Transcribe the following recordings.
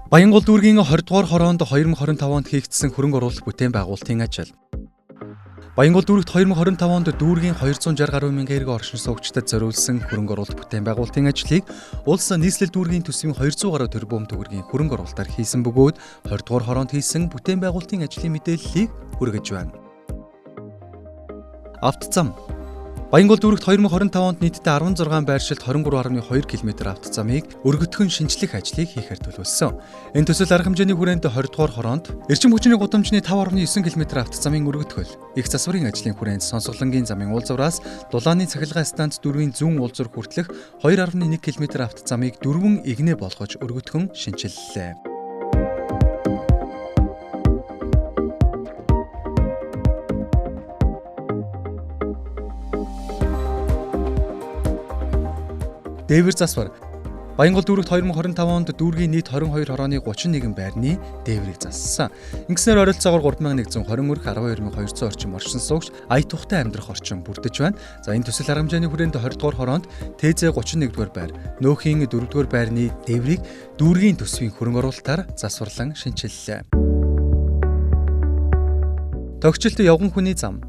Баянгол дүүргийн 20 дугаар хороонд 2025 онд хийгдсэн хөрөнгө оруулалт бүтээн байгуулалтын ажил. Баянгол дүүрэгт 2025 онд дүүргийн 260 гаруй мянган эргэн оршин суугчдад зориулсан хөрөнгө оруулалт бүтээн байгуулалтын ажлыг улс нийслэл дүүргийн төсвийн 200 гаруй тэрбум төгрөгийн хөрөнгө оруулалтаар хийсэн бөгөөд 20 дугаар хороонд хийсэн бүтээн байгуулалтын ажлын мэдээллийг хүргэж байна. Автозам. Баянгол дүүрэгт 2025 онд нийтдээ 16 байршилт 23.2 км автозамыг өргөтгөн шинжлэх ажлыг хийхээр төлөвлөсөн. Энэ төсөл арга хэмжээний хүрээнд 20 дугаар хороонд эрчим хүчний гудамжны 5.9 км автозамын өргөтгөл, их засварын ажлын хүрээнд Сонсголонгийн замын уулзуураас Дулааны цахилгаан станц дөрвийн зүүн уулзуур хүртэлх 2.1 км автозамыг 4 игнэ болгож өргөтгөн шинчиллээ. Дээвэр засвар. Баянгол дүүрэгт 2025 онд дүүргийн нийт 22 хорооны 31 байрны дээврийг зассан. Ингэснээр ойролцоогоор 3120 өрх 12200 орчим оршин суугч ая тухтай амьдрах орчин бүрдэж байна. За энэ төсөл арга хэмжээний хүрээнд 20 дугаар хороонд ТЗ 31 дугаар байр, Нөөхийн 4 дугаар байрны дээврийг дүүргийн төсвийн хөрөнгө оруулалтаар засварлан шинчиллээ. Тогтчлолт явган хүний зам.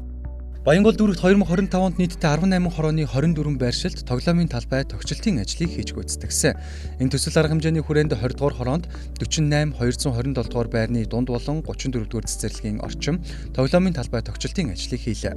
Баянгол дүүрэгт 2025 онд нийтдээ 18 хорооны 24 байршилт тоглоомын талбай тогтчлтын ажлыг хийж гүйцэтгэсэн. Энэ төсөл арга хэмжээний хүрээнд 20 дугаар хороонд 48 227 дугаар байрны дунд болон 34 дугаар цэцэрлэгийн орчим тоглоомын талбай тогтчлтын ажлыг хийлээ.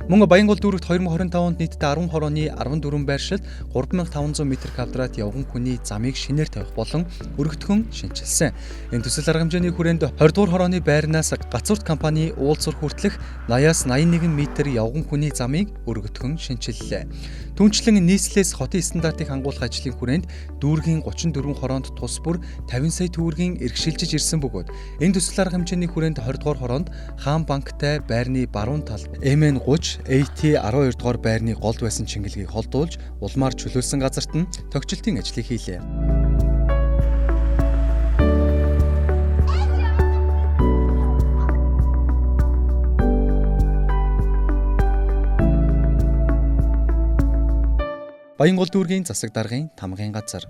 Мөн Баянгол дүүрэгт 2025 онд нийтдээ 10 хорооны 14 байршилт 3500 м2 явган хүний замыг шинээр тавих болон өргөтгөн шинчилсэн. Энэ төсөл арга хэмжээний хүрээнд 20 дугаар хорооны байрнаас Гацуурт компани уулзуур хүртэлх 80-аас 81 м явган хүний замыг өргөтгөн шинчиллээ. Түүнчлэн нийслэлээс хотын стандартыг хангуулах ажлын хүрээнд дүүргийн 34 хороонд тус бүр 50 сая төгрөгийн эрхшилжиж ирсэн бөгөөд энэ төсөл арга хэмжээний хүрээнд 20 дугаар хороонд Хаан банктай байрны баруун талд МН30 AT 12 дугаар байрны голд байсан чингэлгийг холдуулж улмаар чөлөөлсөн газарт нь тогтчлтын ажлыг хийлээ. Баянгол дүүргийн засаг даргын тамгын газар.